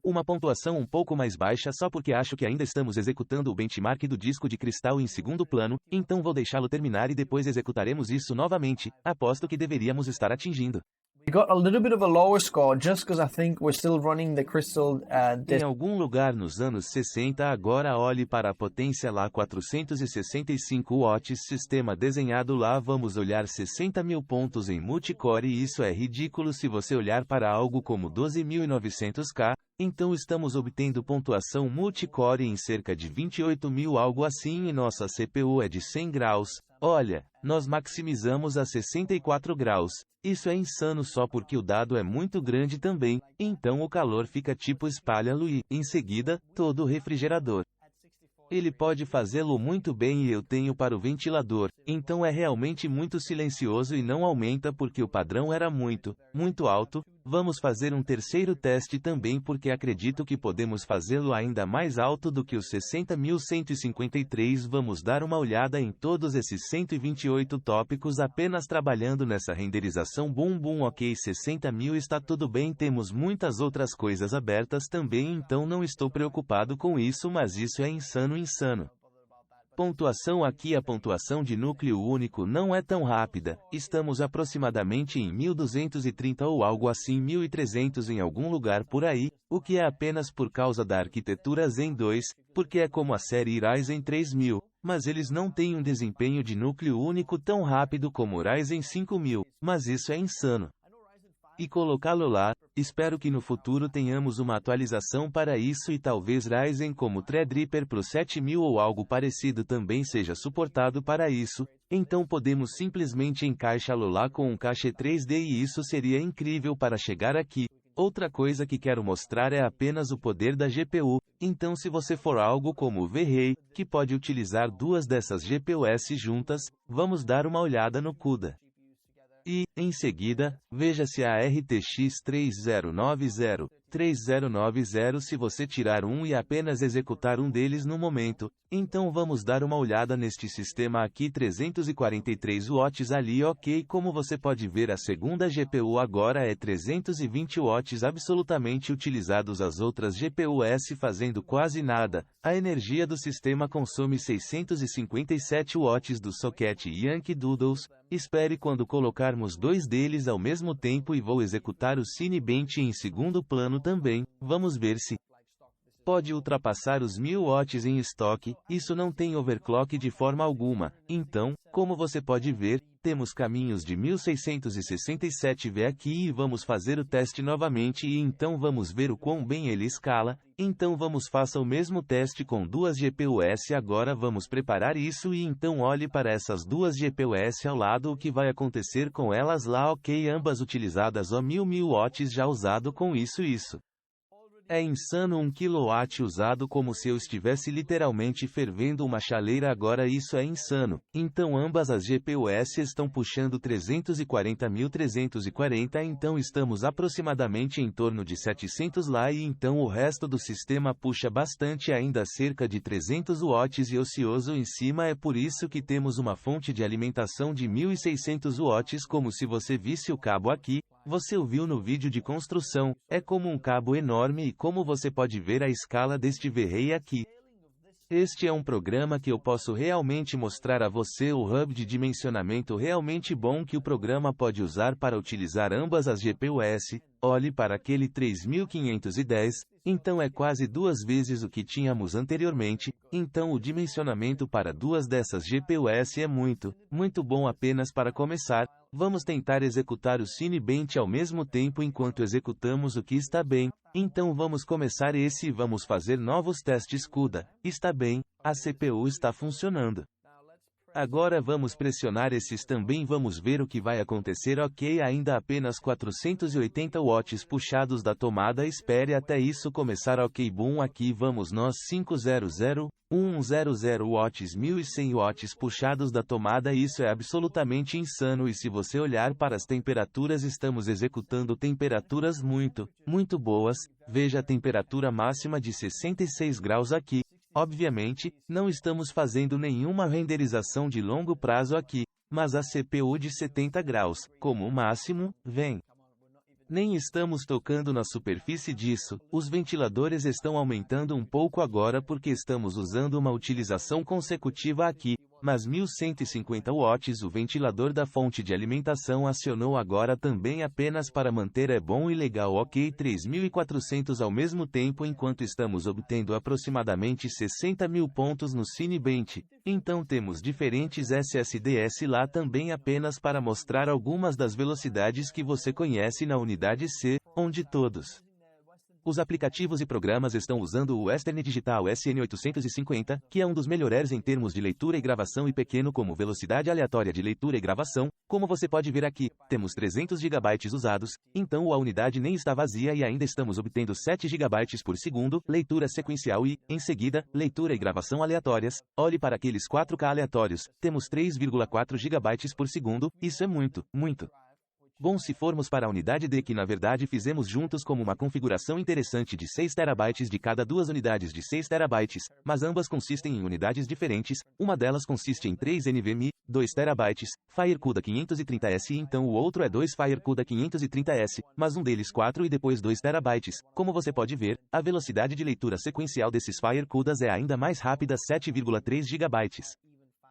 A: Uma pontuação um pouco mais baixa só porque acho que ainda estamos executando o benchmark do disco de cristal em segundo plano, então vou deixá-lo terminar e depois executaremos isso novamente, aposto que deveríamos estar atingindo.
B: We got a little bit of a lower score just because I think we're still running the crystal
A: Em algum lugar nos anos 60 agora olhe para a potência lá 465 watts sistema desenhado lá vamos olhar 60.000 pontos em multicore e isso é ridículo se você olhar para algo como 12.900K, então estamos obtendo pontuação multicore em cerca de 28.000 algo assim e nossa CPU é de 100 graus, olha, nós maximizamos a 64 graus. Isso é insano só porque o dado é muito grande também, então o calor fica tipo espalha-lo e, em seguida, todo o refrigerador. Ele pode fazê-lo muito bem e eu tenho para o ventilador, então é realmente muito silencioso e não aumenta porque o padrão era muito alto. Vamos fazer um terceiro teste também porque acredito que podemos fazê-lo ainda mais alto do que os 60.153. Vamos dar uma olhada em todos esses 128 tópicos apenas trabalhando nessa renderização ok 60.000 está tudo bem temos muitas outras coisas abertas também então não estou preocupado com isso mas isso é insano. Pontuação aqui a pontuação de núcleo único não é tão rápida, estamos aproximadamente em 1230 ou algo assim 1300 em algum lugar por aí, o que é apenas por causa da arquitetura Zen 2, porque é como a série Ryzen 3000, mas eles não têm um desempenho de núcleo único tão rápido como o Ryzen 5000, mas isso é insano. E colocá-lo lá, espero que no futuro tenhamos uma atualização para isso e talvez Ryzen como Threadripper Pro 7000 ou algo parecido também seja suportado para isso, então podemos simplesmente encaixá-lo lá com um cache 3D e isso seria incrível para chegar aqui. Outra coisa que quero mostrar é apenas o poder da GPU, então se você for algo como o V-Ray, que pode utilizar duas dessas GPUs juntas, vamos dar uma olhada no CUDA. E, em seguida, veja-se a RTX 3090 se você tirar um e apenas executar um deles no momento, então vamos dar uma olhada neste sistema aqui 343 watts ali ok como você pode ver a segunda GPU agora é 320 watts absolutamente utilizados as outras GPUs fazendo quase nada, a energia do sistema consome 657 watts do socket Yankee Doodles. Espere quando colocarmos dois deles ao mesmo tempo e vou executar o Cinebench em segundo plano também, vamos ver se pode ultrapassar os 1000 watts em estoque, isso não tem overclock de forma alguma, então, como você pode ver, temos caminhos de 1667 V aqui e vamos fazer o teste novamente e então vamos ver o quão bem ele escala, então vamos faça o mesmo teste com duas GPUs agora vamos preparar isso e então olhe para essas duas GPUs ao lado o que vai acontecer com elas lá ok ambas utilizadas 1000 watts já usado com isso. É insano 1 kW usado como se eu estivesse literalmente fervendo uma chaleira agora isso é insano, então ambas as GPUs estão puxando 340.340 então estamos aproximadamente em torno de 700 lá e então o resto do sistema puxa bastante ainda cerca de 300 watts e ocioso em cima é por isso que temos uma fonte de alimentação de 1600 watts como se você visse o cabo aqui, você o viu no vídeo de construção, é como um cabo enorme e como você pode ver a escala deste V-Ray aqui. Este é um programa que eu posso realmente mostrar a você o hub de dimensionamento realmente bom que o programa pode usar para utilizar ambas as GPUs. Olhe para aquele 3510, então é quase 2 vezes o que tínhamos anteriormente, então o dimensionamento para 2 dessas GPUs é muito bom apenas para começar. Vamos tentar executar o Cinebench ao mesmo tempo enquanto executamos o que está bem. Então vamos começar esse e vamos fazer novos testes CUDA. Está bem, a CPU está funcionando. Agora vamos pressionar esses também, vamos ver o que vai acontecer. Ok, ainda apenas 480 watts puxados da tomada, espere até isso começar. Ok, boom, aqui vamos nós 500, 100 watts, 1100 watts puxados da tomada, isso é absolutamente insano. E se você olhar para as temperaturas, estamos executando temperaturas muito boas. Veja a temperatura máxima de 66 graus aqui. Obviamente, não estamos fazendo nenhuma renderização de longo prazo aqui, mas a CPU de 70 graus, como o máximo, vem. Nem estamos tocando na superfície disso, os ventiladores estão aumentando um pouco agora porque estamos usando uma utilização consecutiva aqui, mas 1150 watts o ventilador da fonte de alimentação acionou agora também apenas para manter é bom e legal. Ok, 3400 ao mesmo tempo enquanto estamos obtendo aproximadamente 60.000 pontos no Cinebench. Então temos diferentes SSDs lá também apenas para mostrar algumas das velocidades que você conhece na unidade C, onde todos os aplicativos e programas estão usando o Western Digital SN850, que é um dos melhores em termos de leitura e gravação e pequeno como velocidade aleatória de leitura e gravação. Como você pode ver aqui, temos 300 GB usados, então a unidade nem está vazia e ainda estamos obtendo 7 GB por segundo, leitura sequencial e, em seguida, leitura e gravação aleatórias. Olhe para aqueles 4K aleatórios, temos 3,4 GB por segundo, isso é muito bom. Se formos para a unidade D, que na verdade fizemos juntos como uma configuração interessante de 6 TB de cada 2 unidades de 6 TB, mas ambas consistem em unidades diferentes, uma delas consiste em 3 NVMe, 2 TB, FireCUDA 530S, então o outro é 2 FireCUDA 530S, mas um deles 4 e depois 2 TB. Como você pode ver, a velocidade de leitura sequencial desses FireCUDAs é ainda mais rápida, 7,3 GB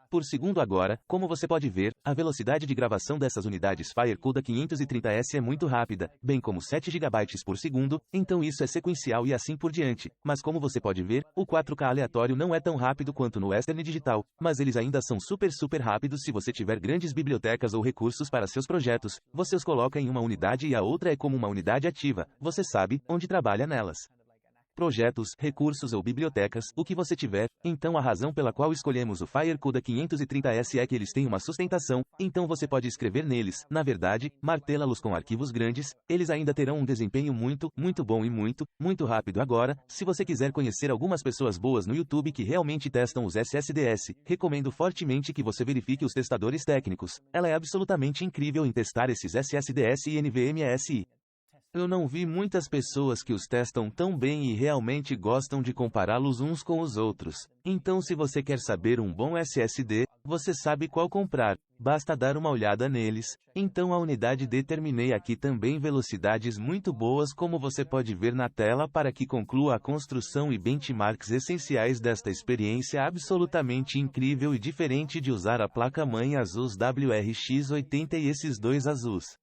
A: por segundo. Agora, como você pode ver, a velocidade de gravação dessas unidades FireCUDA 530S é muito rápida, bem como 7 GB por segundo, então isso é sequencial e assim por diante. Mas como você pode ver, o 4K aleatório não é tão rápido quanto no Western Digital, mas eles ainda são super rápidos. Se você tiver grandes bibliotecas ou recursos para seus projetos, você os coloca em uma unidade e a outra é como uma unidade ativa, você sabe, onde trabalha nelas. Projetos, recursos ou bibliotecas, o que você tiver. Então a razão pela qual escolhemos o FireCUDA 530S é que eles têm uma sustentação, então você pode escrever neles, na verdade, martela-los com arquivos grandes, eles ainda terão um desempenho muito bom e muito rápido. Agora, se você quiser conhecer algumas pessoas boas no YouTube que realmente testam os SSDs, recomendo fortemente que você verifique os testadores técnicos. Ela é absolutamente incrível em testar esses SSDs e NVMe. Eu não vi muitas pessoas que os testam tão bem e realmente gostam de compará-los uns com os outros. Então se você quer saber um bom SSD, você sabe qual comprar, basta dar uma olhada neles. Então a unidade D, terminei aqui também velocidades muito boas como você pode ver na tela para que conclua a construção e benchmarks essenciais desta experiência absolutamente incrível e diferente de usar a placa-mãe Asus WRX80 e esses dois Asus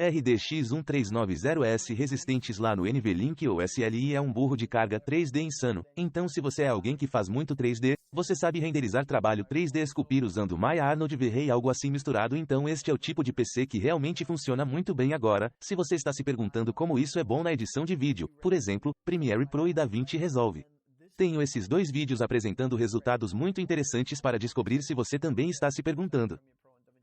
A: RDX 1390S resistentes lá no NVLink ou SLI é um burro de carga 3D insano. Então se você é alguém que faz muito 3D, você sabe renderizar trabalho 3D esculpir usando Maya Arnold V-Ray algo assim misturado, então este é o tipo de PC que realmente funciona muito bem. Agora, se você está se perguntando como isso é bom na edição de vídeo, por exemplo, Premiere Pro e DaVinci Resolve. Tenho esses dois vídeos apresentando resultados muito interessantes para descobrir se você também está se perguntando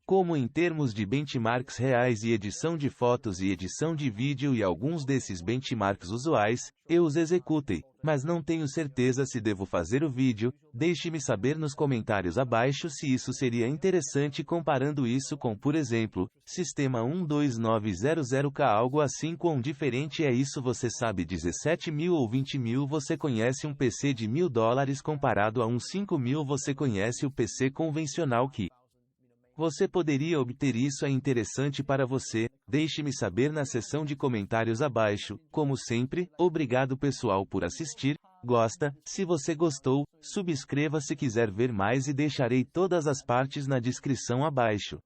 A: como em termos de benchmarks reais e edição de fotos e edição de vídeo e alguns desses benchmarks usuais, eu os executei, mas não tenho certeza se devo fazer o vídeo. Deixe-me saber nos comentários abaixo se isso seria interessante comparando isso com, por exemplo, sistema 12900K, algo assim. Quão diferente é isso? Você sabe, 17.000 ou 20.000 você conhece um PC de $1.000 comparado a um 5.000 você conhece o PC convencional que você poderia obter. Isso é interessante para você? Deixe-me saber na seção de comentários abaixo. Como sempre, obrigado pessoal por assistir. Gosta? Se você gostou, subscreva se quiser ver mais e deixarei todas as partes na descrição abaixo.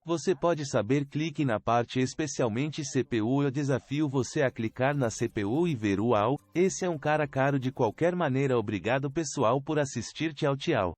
A: Você pode saber, clique na parte especialmente CPU. Eu desafio você a clicar na CPU e ver. Uau, esse é um cara caro de qualquer maneira. Obrigado pessoal por assistir. Tchau tchau.